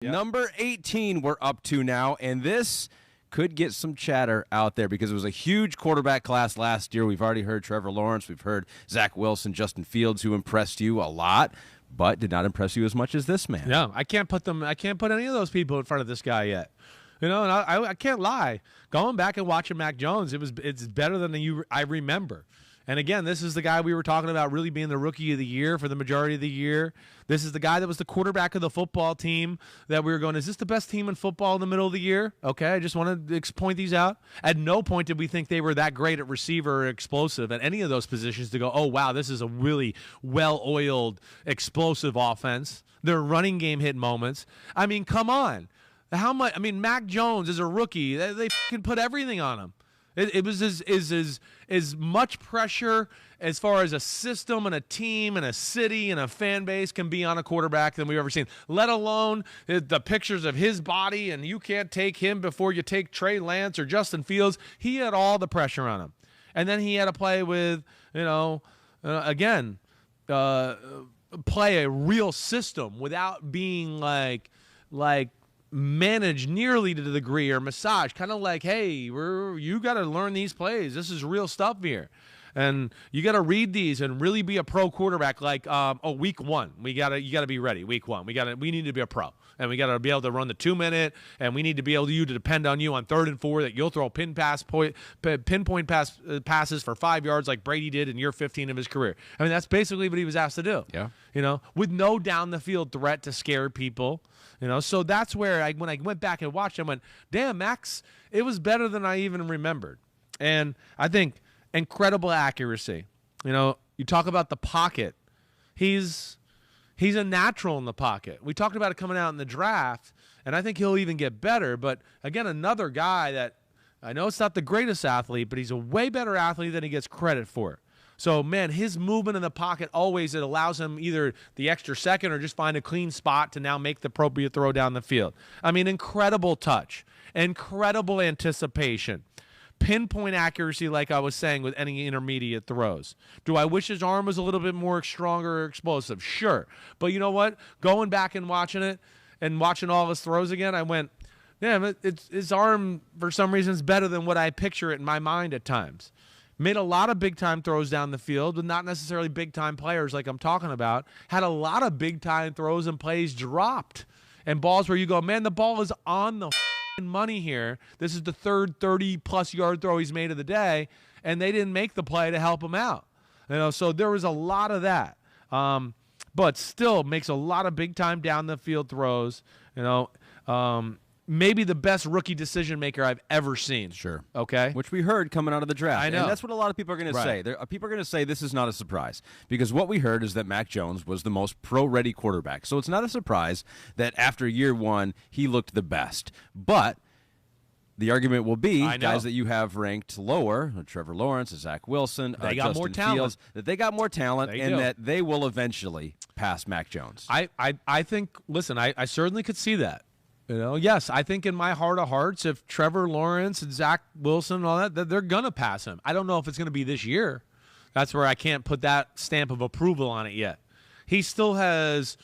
Yep. Number 18 we're up to now, and this could get some chatter out there because it was a huge quarterback class last year. We've already heard Trevor Lawrence. We've heard Zach Wilson, Justin Fields, who impressed you a lot, but did not impress you as much as this man. No, I can't put any of those people in front of this guy yet. And I can't lie. Going back and watching Mac Jones, it's better than I remember. And again, this is the guy we were talking about really being the rookie of the year for the majority of the year. This is the guy that was the quarterback of the football team that we were going, is this the best team in football in the middle of the year? Okay, I just want to point these out. At no point did we think they were that great at receiver or explosive at any of those positions to go, oh, wow, this is a really well-oiled, explosive offense. Their running game hit moments. I mean, come on. How much? I mean, Mac Jones is a rookie. They can put everything on him. It was as much pressure as far as a system and a team and a city and a fan base can be on a quarterback than we've ever seen, let alone the pictures of his body, and you can't take him before you take Trey Lance or Justin Fields. He had all the pressure on him. And then he had to play with, play a real system without being like managed nearly to the degree or massage, kind of like, hey, you got to learn these plays. This is real stuff here. And you got to read these and really be a pro quarterback. Like, week one, you got to be ready. Week one, we need to be a pro, and we got to be able to run the 2-minute, and we need to be able to depend on you on 3rd and 4 that you'll throw pinpoint passes for 5 yards like Brady did in year 15 of his career. I mean, that's basically what he was asked to do. Yeah, with no down the field threat to scare people. So that's where when I went back and watched, I went, damn, Max, it was better than I even remembered. And I think incredible accuracy. You talk about the pocket. He's a natural in the pocket. We talked about it coming out in the draft, and I think he'll even get better. But, again, another guy that I know it's not the greatest athlete, but he's a way better athlete than he gets credit for. So, man, his movement in the pocket always, it allows him either the extra second or just find a clean spot to now make the appropriate throw down the field. I mean, incredible touch, incredible anticipation, pinpoint accuracy, like I was saying, with any intermediate throws. Do I wish his arm was a little bit more stronger or explosive? Sure. But you know what? Going back and watching it and watching all his throws again, I went, yeah, his arm, for some reason, is better than what I picture it in my mind at times. Made a lot of big-time throws down the field, but not necessarily big-time players like I'm talking about. Had a lot of big-time throws and plays dropped. And balls where you go, man, the ball is on the money here. This is the third 30-plus yard throw he's made of the day, and they didn't make the play to help him out. So there was a lot of that. But still makes a lot of big-time down-the-field throws. Maybe the best rookie decision maker I've ever seen. Sure. Okay? Which we heard coming out of the draft. I know. And that's what a lot of people are going to say. People are going to say this is not a surprise because what we heard is that Mac Jones was the most pro-ready quarterback. So it's not a surprise that after year one, he looked the best. But the argument will be guys that you have ranked lower, Trevor Lawrence, Zach Wilson, they got Justin more talent. Fields, that they got more talent They and do. that they will eventually pass Mac Jones. I think, listen, I certainly could see that. Yes, I think in my heart of hearts, if Trevor Lawrence and Zach Wilson and all that, they're going to pass him. I don't know if it's going to be this year. That's where I can't put that stamp of approval on it yet. He still has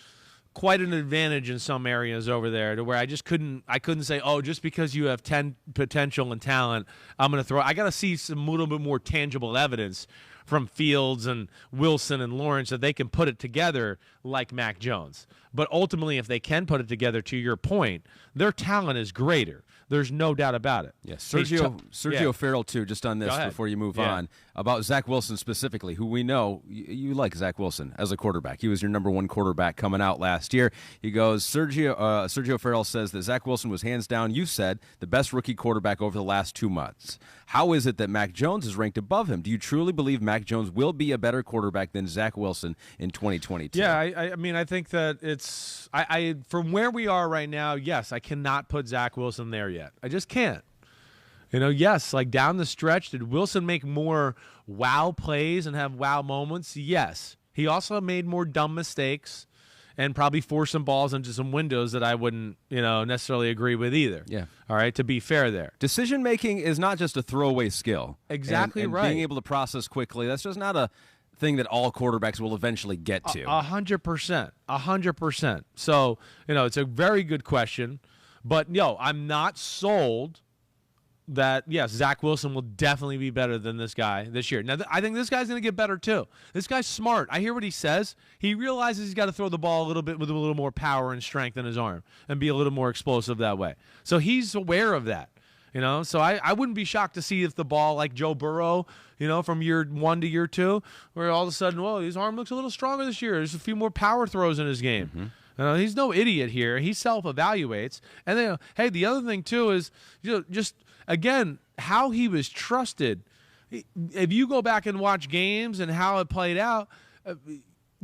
quite an advantage in some areas over there to where I couldn't say, oh, just because you have 10 potential and talent, I'm going to throw. I got to see some little bit more tangible evidence from Fields and Wilson and Lawrence that they can put it together like Mac Jones. But ultimately, if they can put it together, to your point, their talent is greater. There's no doubt about it. Yes, Sergio Farrell, too, just on this before you move on, about Zach Wilson specifically, who we know you like Zach Wilson as a quarterback. He was your number one quarterback coming out last year. He goes, Sergio Farrell says that Zach Wilson was hands down, you said, the best rookie quarterback over the last 2 months. How is it that Mac Jones is ranked above him? Do you truly believe Mac Jones will be a better quarterback than Zach Wilson in 2022? Yeah, I mean, I think that it's from where we are right now, yes, I cannot put Zach Wilson there yet. I just can't. Yes, like down the stretch, did Wilson make more wow plays and have wow moments? Yes. He also made more dumb mistakes and probably forced some balls into some windows that I wouldn't, necessarily agree with either. Yeah. All right, to be fair there. Decision-making is not just a throwaway skill. Exactly and right. Being able to process quickly, that's just not a thing that all quarterbacks will eventually get to. 100%. 100%. So, it's a very good question. But, I'm not sold that, yes, Zach Wilson will definitely be better than this guy this year. Now, I think this guy's going to get better, too. This guy's smart. I hear what he says. He realizes he's got to throw the ball a little bit with a little more power and strength in his arm and be a little more explosive that way. So he's aware of that. So I wouldn't be shocked to see if the ball, like Joe Burrow, from year 1 to year 2, where all of a sudden, whoa, his arm looks a little stronger this year. There's a few more power throws in his game. Mm-hmm. He's no idiot here. He self-evaluates. And then, hey, the other thing, too, is just, again, how he was trusted. If you go back and watch games and how it played out,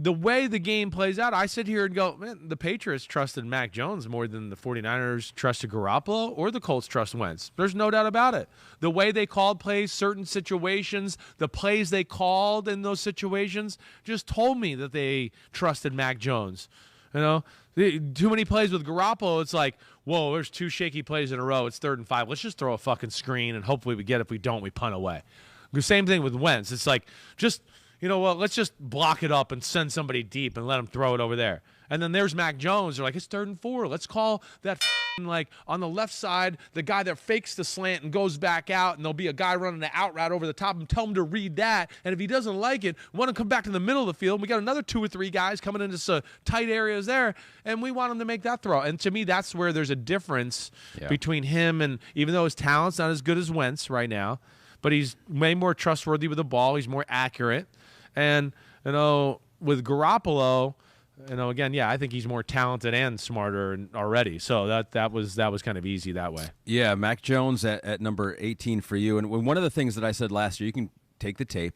the way the game plays out, I sit here and go, man, the Patriots trusted Mac Jones more than the 49ers trusted Garoppolo or the Colts trust Wentz. There's no doubt about it. The way they called plays, certain situations, the plays they called in those situations just told me that they trusted Mac Jones. Too many plays with Garoppolo, it's like, whoa, there's 2 shaky plays in a row. It's 3rd and 5. Let's just throw a fucking screen and hopefully we get it. If we don't, we punt away. The same thing with Wentz. It's like, just – let's just block it up and send somebody deep and let him throw it over there. And then there's Mac Jones. They're like, it's 3rd and 4. Let's call that on the left side, the guy that fakes the slant and goes back out, and there'll be a guy running the out route over the top and tell him to read that. And if he doesn't like it, we want to come back to the middle of the field. We got another 2 or 3 guys coming into some tight areas there, and we want him to make that throw. And to me, that's where there's a difference between him and, even though his talent's not as good as Wentz right now, but he's way more trustworthy with the ball. He's more accurate. And, with Garoppolo, again, I think he's more talented and smarter already. So that was kind of easy that way. Yeah, Mac Jones at number 18 for you. And one of the things that I said last year, you can take the tape,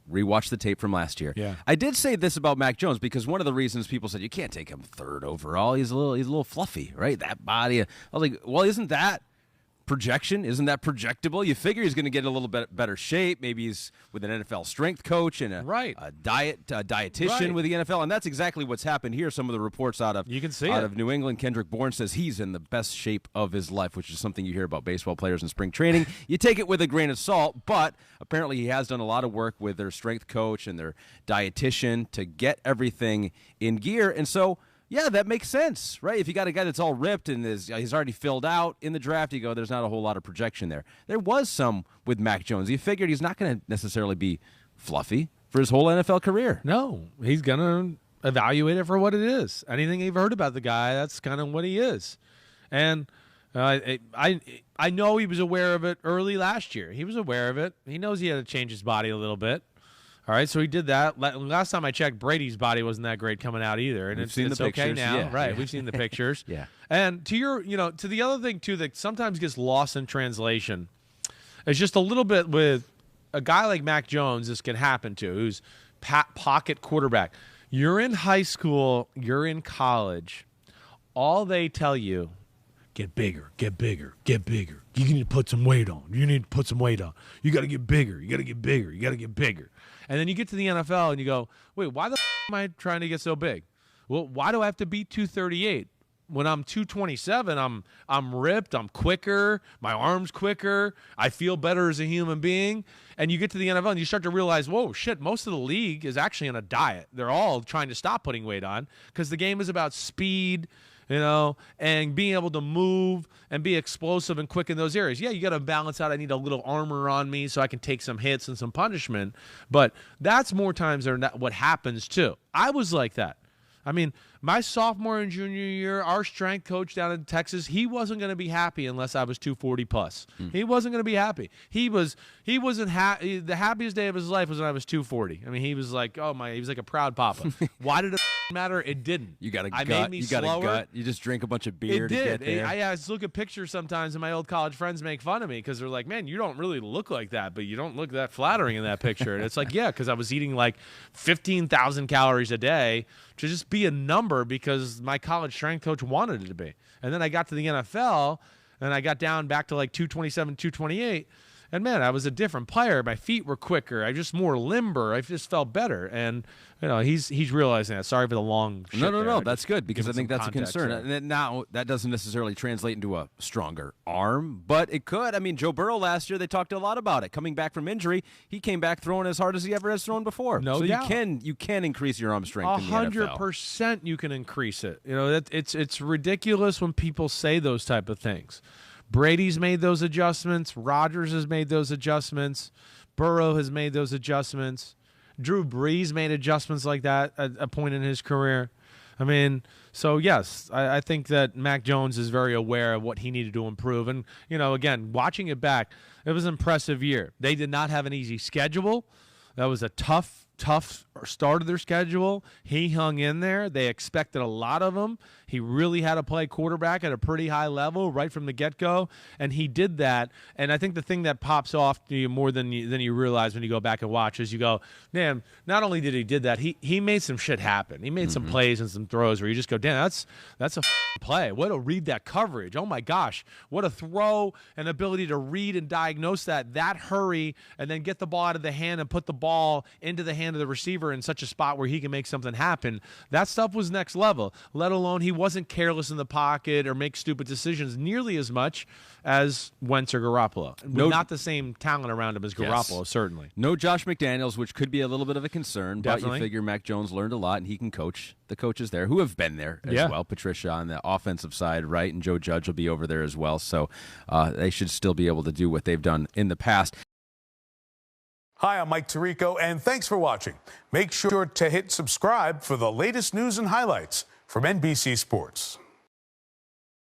rewatch the tape from last year. Yeah. I did say this about Mac Jones because one of the reasons people said you can't take him 3rd overall, he's a little fluffy, right? That body. I was like, well, isn't that projection? Isn't that projectable? You figure he's going to get a little bit better shape. Maybe he's with an NFL strength coach and a dietitian with the NFL, and that's exactly what's happened here. Some of the reports out of New England, Kendrick Bourne says he's in the best shape of his life, which is something you hear about baseball players in spring training. You take it with a grain of salt, but apparently he has done a lot of work with their strength coach and their dietitian to get everything in gear, and so yeah, that makes sense, right? If you got a guy that's all ripped and he's already filled out in the draft, you go, there's not a whole lot of projection there. There was some with Mac Jones. You figured he's not going to necessarily be fluffy for his whole NFL career. No, he's going to evaluate it for what it is. Anything you've heard about the guy, that's kind of what he is. And I know he was aware of it early last year. He was aware of it. He knows he had to change his body a little bit. All right, so he did that. Last time I checked, Brady's body wasn't that great coming out either, and it's okay now. Yeah. Right, we've seen the pictures. Yeah. And to the other thing too that sometimes gets lost in translation, is just a little bit with a guy like Mac Jones. This can happen to, who's pocket quarterback. You're in high school, you're in college. All they tell you, get bigger, get bigger, get bigger. You need to put some weight on. You need to put some weight on. You got to get bigger. You got to get bigger. You got to get bigger. And then you get to the NFL and you go, wait, why the am I trying to get so big? Well, why do I have to beat 238? When I'm 227, I'm ripped, I'm quicker, my arm's quicker, I feel better as a human being. And you get to the NFL and you start to realize, whoa, shit, most of the league is actually on a diet. They're all trying to stop putting weight on because the game is about speed, and being able to move and be explosive and quick in those areas. Yeah, you got to balance out. I need a little armor on me so I can take some hits and some punishment. But that's more times than what happens too. I was like that. I mean, my sophomore and junior year, our strength coach down in Texas, he wasn't going to be happy unless I was 240 plus. He wasn't going to be happy. He wasn't happy. The happiest day of his life was when I was 240. I mean, he was like, he was like a proud papa. Why did it matter? It didn't. You got a gut. You got a gut. You just drink a bunch of beer to get there. I just look at pictures sometimes, and my old college friends make fun of me because they're like, man, you don't really look like that, but you don't look that flattering in that picture. And it's like, yeah, because I was eating like 15,000 calories a day to just be a number because my college strength coach wanted it to be. And then I got to the NFL, and I got down back to like 227, 228, And man, I was a different player. My feet were quicker. I just more limber. I just felt better. And he's realizing that. Sorry for the long. No. That's good because I think that's a concern. And now that doesn't necessarily translate into a stronger arm, but it could. I mean, Joe Burrow last year, they talked a lot about it. Coming back from injury, he came back throwing as hard as he ever has thrown before. No doubt. You can increase your arm strength. 100% you can increase it. It's ridiculous when people say those type of things. Brady's made those adjustments. Rodgers has made those adjustments. Burrow has made those adjustments. Drew Brees made adjustments like that at a point in his career. I mean, so yes, I think that Mac Jones is very aware of what he needed to improve. And, again, watching it back, it was an impressive year. They did not have an easy schedule. That was a tough start of their schedule. He hung in there. They expected a lot of him. He really had to play quarterback at a pretty high level right from the get-go, and he did that. And I think the thing that pops off to you more than you realize when you go back and watch is you go, damn, not only did he did that, he made some shit happen. He made some plays and some throws where you just go, damn, that's a play. Way to read that coverage. Oh, my gosh. What a throw and ability to read and diagnose that hurry, and then get the ball out of the hand and put the ball into the hand of the receiver in such a spot where he can make something happen. That stuff was next level, let alone he wasn't careless in the pocket or make stupid decisions nearly as much as Wentz or Garoppolo. Not the same talent around him as Garoppolo, certainly. No Josh McDaniels, which could be a little bit of a concern, Definitely. But you figure Mac Jones learned a lot, and he can coach the coaches there who have been there as well. Patricia on the offensive side, right, and Joe Judge will be over there as well. So they should still be able to do what they've done in the past. Hi, I'm Mike Tirico, and thanks for watching. Make sure to hit subscribe for the latest news and highlights from NBC Sports.